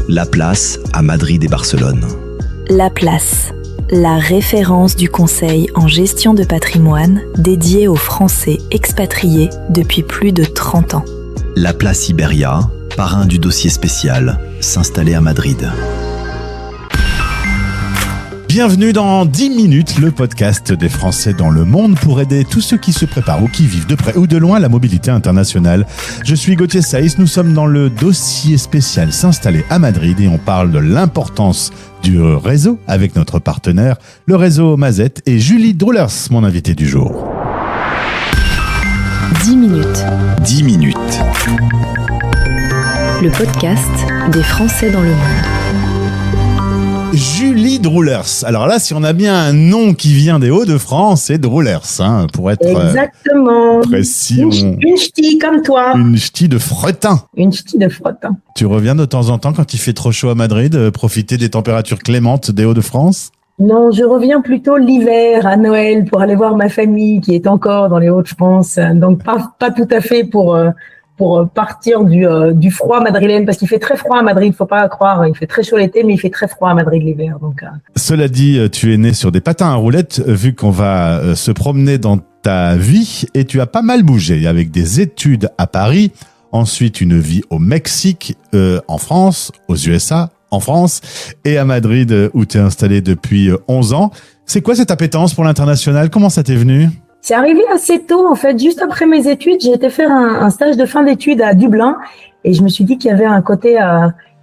La Place à Madrid et Barcelone. La Place, la référence du conseil en gestion de patrimoine dédiée aux Français expatriés depuis plus de 30 ans. La Place Iberia, parrain du dossier spécial, s'installer à Madrid. Bienvenue dans 10 minutes, le podcast des Français dans le monde pour aider tous ceux qui se préparent ou qui vivent de près ou de loin la mobilité internationale. Je suis Gauthier Saïs, nous sommes dans le dossier spécial s'installer à Madrid et on parle de l'importance du réseau avec notre partenaire, le réseau Mazet et Julie Droulers, mon invité du jour. 10 minutes. 10 minutes. Le podcast des Français dans le monde. Julie Droulers. Alors là, si on a bien un nom qui vient des Hauts-de-France, c'est Droulers, pour être exactement. Précis. Une ch'ti comme toi. Une ch'ti de Fretin. Une ch'ti de Fretin. Tu reviens de temps en temps quand il fait trop chaud à Madrid, profiter des températures clémentes des Hauts-de-France ? Non, je reviens plutôt l'hiver à Noël pour aller voir ma famille qui est encore dans les Hauts-de-France. Donc pas tout à fait pour partir du froid madrilène, parce qu'il fait très froid à Madrid, faut pas croire, il fait très chaud l'été, mais il fait très froid à Madrid l'hiver. Donc, Cela dit, tu es né sur des patins à roulettes, vu qu'on va se promener dans ta vie, et tu as pas mal bougé, avec des études à Paris, ensuite une vie au Mexique, en France, aux USA, en France, et à Madrid, où tu es installé depuis 11 ans. C'est quoi cette appétence pour l'international ? Comment ça t'est venu ? C'est arrivé assez tôt, en fait. Juste après mes études, j'ai été faire un stage de fin d'études à Dublin et je me suis dit qu'il y avait un côté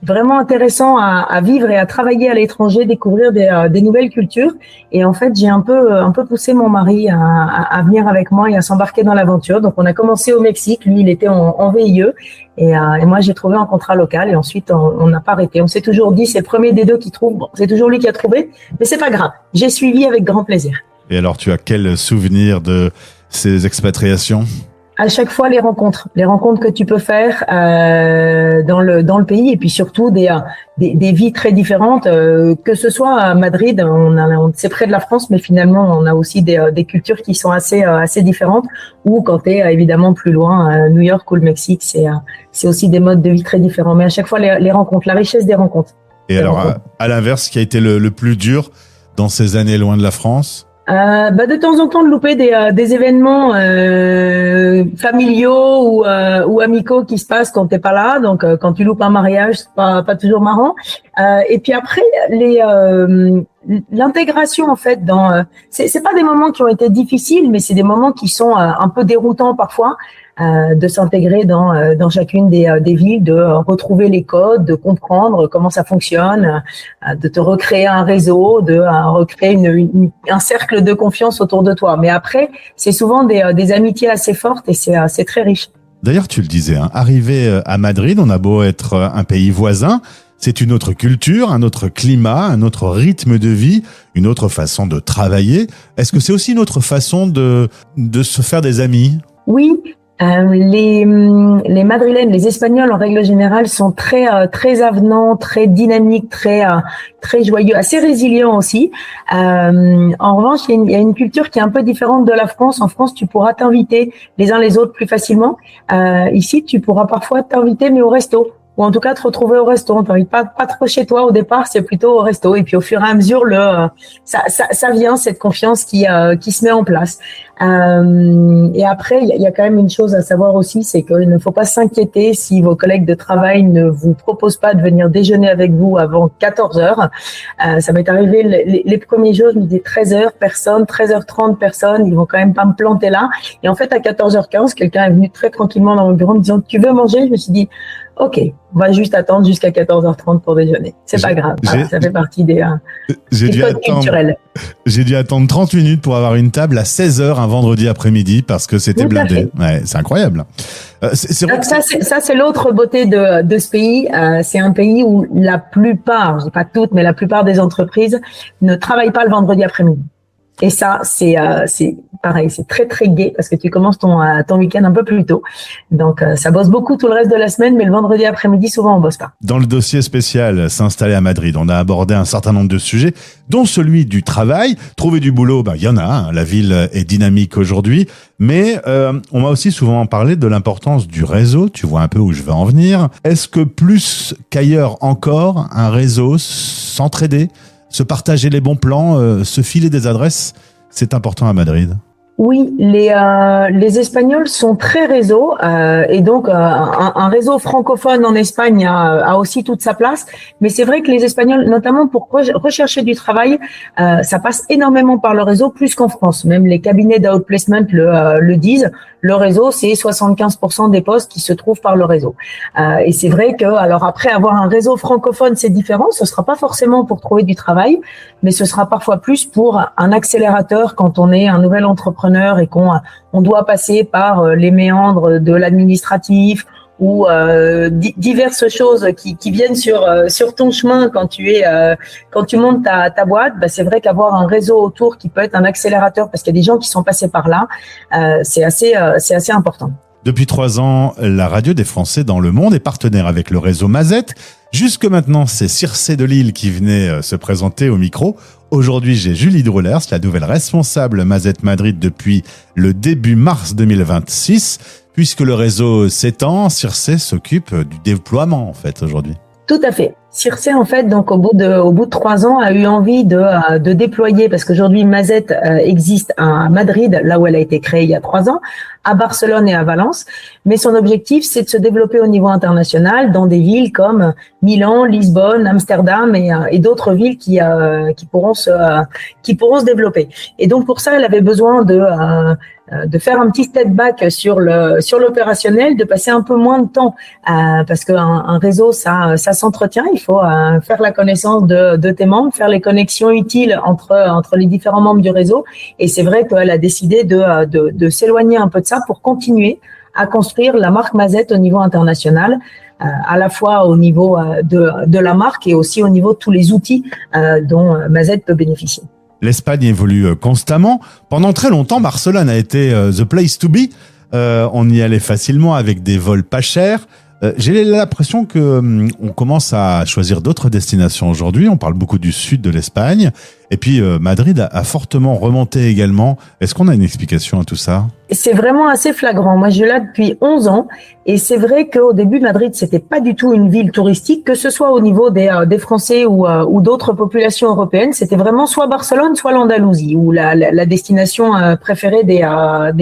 vraiment intéressant à vivre et à travailler à l'étranger, découvrir des nouvelles cultures. Et en fait, j'ai un peu poussé mon mari à venir avec moi et à s'embarquer dans l'aventure. Donc, on a commencé au Mexique. Lui, il était en VIE et moi, j'ai trouvé un contrat local et ensuite, on n'a pas arrêté. On s'est toujours dit, c'est le premier des deux qui trouve. Bon, c'est toujours lui qui a trouvé, mais c'est pas grave. J'ai suivi avec grand plaisir. Et alors, tu as quel souvenir de ces expatriations ? À chaque fois, les rencontres que tu peux faire dans le pays, et puis surtout des vies très différentes. Que ce soit à Madrid, c'est près de la France, mais finalement, on a aussi des cultures qui sont assez différentes. Ou quand tu es évidemment plus loin, New York ou le Mexique, c'est aussi des modes de vie très différents. Mais à chaque fois, les rencontres, la richesse des rencontres. Et alors, à l'inverse, qui a été le plus dur dans ces années loin de la France ? De temps en temps de louper des événements familiaux ou amicaux qui se passent quand t'es pas là. Donc quand tu loupes un mariage, c'est pas toujours marrant. Et puis après l'intégration en fait c'est pas des moments qui ont été difficiles, mais c'est des moments qui sont un peu déroutants parfois. De s'intégrer dans chacune des villes, de retrouver les codes, de comprendre comment ça fonctionne, de te recréer un réseau, de recréer un cercle de confiance autour de toi. Mais après, c'est souvent des amitiés assez fortes et c'est très riche. D'ailleurs, tu le disais, arrivé à Madrid, on a beau être un pays voisin, c'est une autre culture, un autre climat, un autre rythme de vie, une autre façon de travailler. Est-ce que c'est aussi une autre façon de se faire des amis ? Oui. Les Madrilènes, les Espagnols en règle générale sont très avenants, très dynamiques, très joyeux, assez résilients aussi. En revanche, il y a une culture qui est un peu différente de la France. En France, tu pourras t'inviter les uns les autres plus facilement. Ici, tu pourras parfois t'inviter mais au resto. Ou en tout cas te retrouver au resto. On t'invite pas trop chez toi au départ, c'est plutôt au resto. Et puis au fur et à mesure, ça vient, cette confiance qui se met en place. Et après, il y a quand même une chose à savoir aussi, c'est qu'il ne faut pas s'inquiéter si vos collègues de travail ne vous proposent pas de venir déjeuner avec vous avant 14 heures. Ça m'est arrivé les premiers jours, je me disais 13h, personne, 13h30, personne, ils vont quand même pas me planter là. Et en fait, à 14h15, quelqu'un est venu très tranquillement dans mon bureau en me disant, tu veux manger? Je me suis dit, ok, on va juste attendre jusqu'à 14h30 pour déjeuner. C'est pas grave, ça fait partie des codes culturels. J'ai dû attendre 30 minutes pour avoir une table à 16h un vendredi après-midi parce que c'était blindé. Ouais, c'est incroyable. Ça, c'est l'autre beauté de ce pays. C'est un pays où la plupart, je dis pas toutes, mais la plupart des entreprises ne travaillent pas le vendredi après-midi. Et ça, c'est pareil, c'est très très gai parce que tu commences ton week-end un peu plus tôt. Donc ça bosse beaucoup tout le reste de la semaine, mais le vendredi après-midi, souvent on bosse pas. Dans le dossier spécial S'installer à Madrid, on a abordé un certain nombre de sujets, dont celui du travail. Trouver du boulot, il y en a, hein, la ville est dynamique aujourd'hui, mais on m'a aussi souvent parlé de l'importance du réseau. Tu vois un peu où je veux en venir. Est-ce que plus qu'ailleurs encore, un réseau, s'entraider, se partager les bons plans, se filer des adresses, c'est important à Madrid? Oui, les Espagnols sont très réseau et donc un réseau francophone en Espagne a aussi toute sa place. Mais c'est vrai que les Espagnols, notamment pour rechercher du travail, ça passe énormément par le réseau, plus qu'en France. Même les cabinets d'outplacement le disent. Le réseau, c'est 75% des postes qui se trouvent par le réseau. Et c'est vrai que, alors après, avoir un réseau francophone, c'est différent. Ce sera pas forcément pour trouver du travail, mais ce sera parfois plus pour un accélérateur quand on est un nouvel entrepreneur et qu'on doit passer par les méandres de l'administratif ou diverses choses qui viennent sur ton chemin quand tu montes ta boîte. C'est vrai qu'avoir un réseau autour qui peut être un accélérateur parce qu'il y a des gens qui sont passés par là, c'est assez important. Depuis 3 ans, la radio des Français dans le monde est partenaire avec le réseau Mazet. Jusque maintenant, c'est Circe de Lille qui venait se présenter au micro. Aujourd'hui, j'ai Julie Droulers, la nouvelle responsable Mazet Madrid depuis le début mars 2026. Puisque le réseau s'étend, Circe s'occupe du déploiement, en fait, aujourd'hui. Tout à fait. Circe, en fait, donc au bout de 3 ans, a eu envie de déployer, parce qu'aujourd'hui Mazet existe à Madrid, là où elle a été créée il y a 3 ans, à Barcelone et à Valence. Mais son objectif, c'est de se développer au niveau international dans des villes comme Milan, Lisbonne, Amsterdam et d'autres villes qui pourront se développer. Et donc pour ça, elle avait besoin de faire un petit step back sur l'opérationnel, de passer un peu moins de temps parce qu'un réseau ça s'entretient. Il faut faire la connaissance de tes membres, faire les connexions utiles entre les différents membres du réseau. Et c'est vrai qu'elle a décidé de s'éloigner un peu de ça pour continuer à construire la marque Mazet au niveau international, à la fois au niveau de la marque et aussi au niveau de tous les outils dont Mazet peut bénéficier. L'Espagne évolue constamment. Pendant très longtemps, Barcelone a été the place to be. On y allait facilement avec des vols pas chers. J'ai l'impression que on commence à choisir d'autres destinations aujourd'hui. On parle beaucoup du sud de l'Espagne. Et puis Madrid a fortement remonté également. Est-ce qu'on a une explication à tout ça ? C'est vraiment assez flagrant. Moi, je suis là depuis 11 ans et c'est vrai qu'au début, Madrid, c'était pas du tout une ville touristique, que ce soit au niveau des Français ou d'autres populations européennes. C'était vraiment soit Barcelone, soit l'Andalousie, ou la destination préférée des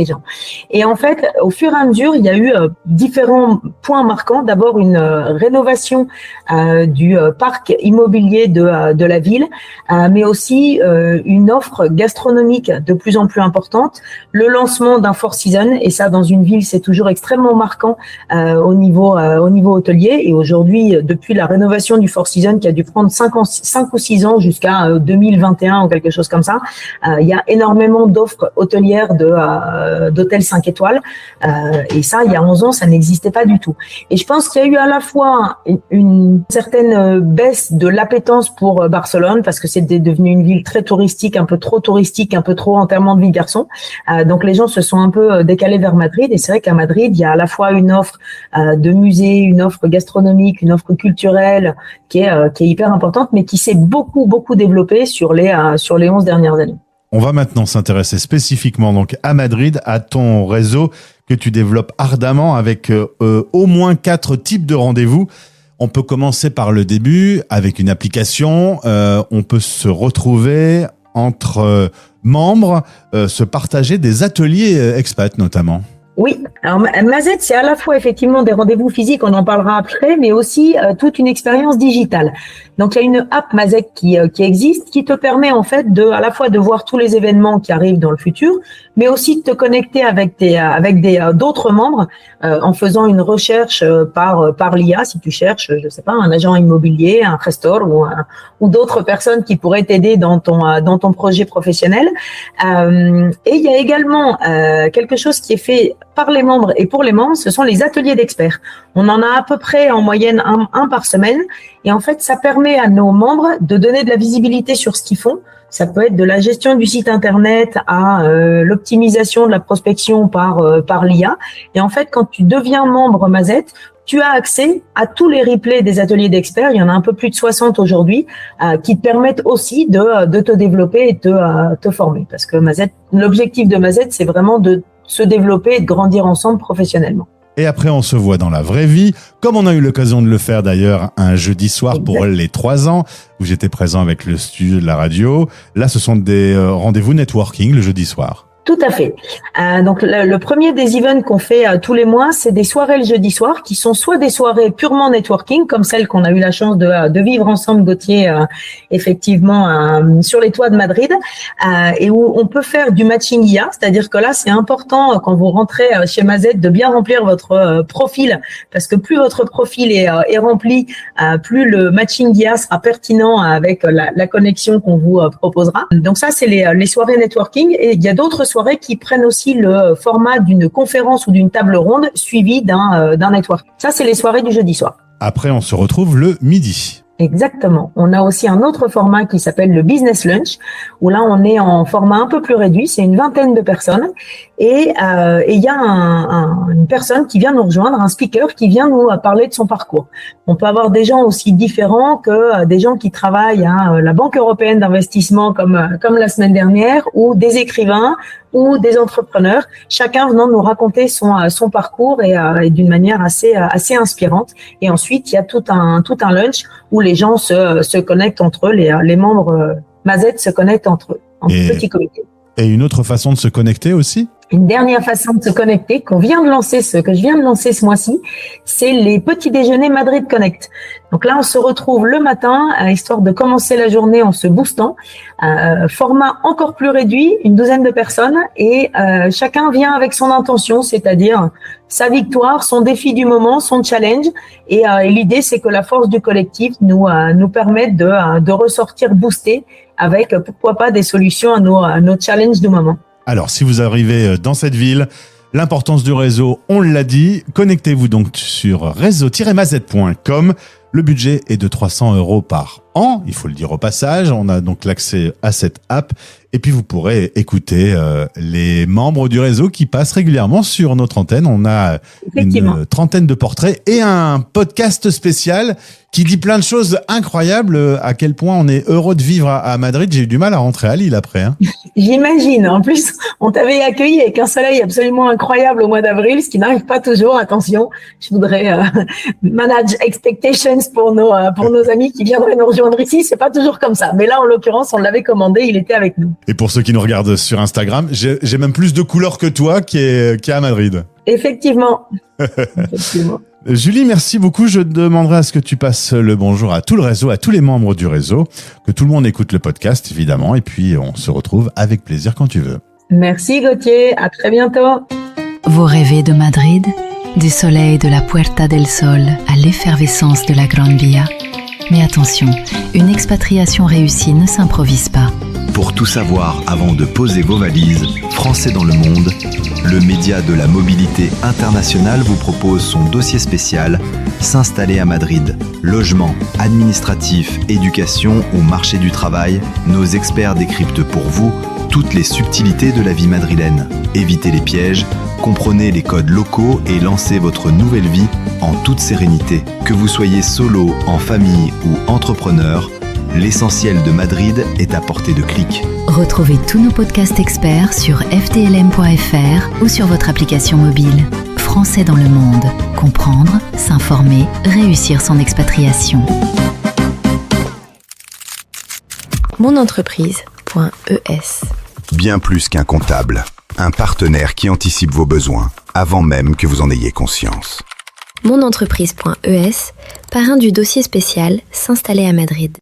gens. Et en fait, au fur et à mesure, il y a eu différents points marquants. D'abord, une rénovation du parc immobilier de la ville, mais aussi une offre gastronomique de plus en plus importante, le lancement d'un Four Seasons, et ça dans une ville c'est toujours extrêmement marquant au niveau hôtelier. Et aujourd'hui, depuis la rénovation du Four Seasons qui a dû prendre 5 ou 6 ans jusqu'à 2021 ou quelque chose comme ça, il y a énormément d'offres hôtelières d'hôtels 5 étoiles, et ça il y a 11 ans ça n'existait pas du tout. Et je pense qu'il y a eu à la fois une certaine baisse de l'appétence pour Barcelone parce que c'était devenu une ville très touristique, un peu trop touristique, un peu trop en termes de vie de garçon. Donc les gens se sont un peu décalés vers Madrid, et c'est vrai qu'à Madrid, il y a à la fois une offre de musée, une offre gastronomique, une offre culturelle qui est hyper importante, mais qui s'est beaucoup développée sur les 11 dernières années. On va maintenant s'intéresser spécifiquement donc à Madrid, à ton réseau que tu développes ardemment avec au moins 4 types de rendez-vous. On peut commencer par le début avec une application. On peut se retrouver entre membres, se partager des ateliers expats notamment. Oui, alors Mazet, c'est à la fois effectivement des rendez-vous physiques, on en parlera après, mais aussi toute une expérience digitale. Donc il y a une app Mazet qui existe, qui te permet en fait à la fois de voir tous les événements qui arrivent dans le futur, mais aussi de te connecter avec d'autres membres en faisant une recherche par l'IA. Si tu cherches, je sais pas, un agent immobilier, un gestor ou d'autres personnes qui pourraient t'aider dans ton projet professionnel. Et il y a également quelque chose qui est fait par les membres et pour les membres, ce sont les ateliers d'experts. On en a à peu près en moyenne un par semaine. Et en fait, ça permet à nos membres de donner de la visibilité sur ce qu'ils font. Ça peut être de la gestion du site internet à l'optimisation de la prospection par l'IA. Et en fait, quand tu deviens membre Mazet, tu as accès à tous les replays des ateliers d'experts. Il y en a un peu plus de 60 aujourd'hui qui te permettent aussi de te développer et de te former. Parce que Mazet, l'objectif de Mazet, c'est vraiment de se développer et de grandir ensemble professionnellement. Et après, on se voit dans la vraie vie, comme on a eu l'occasion de le faire d'ailleurs un jeudi soir pour les 3 ans, où j'étais présent avec le studio de la radio. Là, ce sont des rendez-vous networking le jeudi soir. Tout à fait. Donc le premier des events qu'on fait tous les mois, c'est des soirées le jeudi soir, qui sont soit des soirées purement networking, comme celle qu'on a eu la chance de vivre ensemble, Gauthier, effectivement, sur les toits de Madrid, et où on peut faire du matching IA, c'est-à-dire que là, c'est important quand vous rentrez chez Mazet de bien remplir votre profil, parce que plus votre profil est rempli, plus le matching IA sera pertinent avec la connexion qu'on vous proposera. Donc ça, c'est les soirées networking, et il y a d'autres soirées qui prennent aussi le format d'une conférence ou d'une table ronde suivie d'un network. Ça, c'est les soirées du jeudi soir. Après, on se retrouve le midi. Exactement. On a aussi un autre format qui s'appelle le Business Lunch, où là, on est en format un peu plus réduit, c'est une vingtaine de personnes, et il y a une personne qui vient nous rejoindre, un speaker qui vient nous parler de son parcours. On peut avoir des gens aussi différents que des gens qui travaillent à la Banque européenne d'investissement comme la semaine dernière, ou des écrivains, ou des entrepreneurs, chacun venant nous raconter son parcours et d'une manière assez inspirante. Et ensuite, il y a tout un lunch où les gens se connectent entre eux, les membres Mazet se connectent entre eux, en petits comités. Et une autre façon de se connecter aussi ? Une dernière façon de se connecter que je viens de lancer ce mois-ci, c'est les petits déjeuners Madrid Connect. Donc là, on se retrouve le matin, histoire de commencer la journée en se boostant. Format encore plus réduit, une douzaine de personnes, et chacun vient avec son intention, c'est-à-dire sa victoire, son défi du moment, son challenge. Et l'idée, c'est que la force du collectif nous permette de ressortir boosté avec, pourquoi pas, des solutions à nos challenges du moment. Alors, si vous arrivez dans cette ville, l'importance du réseau, on l'a dit. Connectez-vous donc sur réseau-mazet.com. Le budget est de 300 € par an. Il faut le dire au passage. On a donc l'accès à cette app. Et puis, vous pourrez écouter les membres du réseau qui passent régulièrement sur notre antenne. On a une trentaine de portraits et un podcast spécial qui dit plein de choses incroyables. À quel point on est heureux de vivre à Madrid. J'ai eu du mal à rentrer à Lille après. J'imagine. En plus, on t'avait accueilli avec un soleil absolument incroyable au mois d'avril, ce qui n'arrive pas toujours. Attention, je voudrais manage expectations pour nos amis qui viendraient nous rejoindre ici. C'est pas toujours comme ça. Mais là, en l'occurrence, on l'avait commandé. Il était avec nous. Et pour ceux qui nous regardent sur Instagram, j'ai même plus de couleurs que toi qui est à Madrid. Effectivement. Julie, merci beaucoup. Je demanderai à ce que tu passes le bonjour à tout le réseau, à tous les membres du réseau, que tout le monde écoute le podcast, évidemment. Et puis, on se retrouve avec plaisir quand tu veux. Merci Gauthier. À très bientôt. Vous rêvez de Madrid, du soleil de la Puerta del Sol à l'effervescence de la Gran Via. Mais attention, une expatriation réussie ne s'improvise pas. Pour tout savoir avant de poser vos valises, Français dans le monde, le média de la mobilité internationale vous propose son dossier spécial « S'installer à Madrid ». Logement, administratif, éducation ou marché du travail, nos experts décryptent pour vous toutes les subtilités de la vie madrilène. Évitez les pièges, comprenez les codes locaux et lancez votre nouvelle vie en toute sérénité. Que vous soyez solo, en famille ou entrepreneur, l'essentiel de Madrid est à portée de clic. Retrouvez tous nos podcasts experts sur ftlm.fr ou sur votre application mobile. Français dans le monde. Comprendre, s'informer, réussir son expatriation. Monentreprise.es. Bien plus qu'un comptable, un partenaire qui anticipe vos besoins avant même que vous en ayez conscience. Monentreprise.es, parrain du dossier spécial S'installer à Madrid.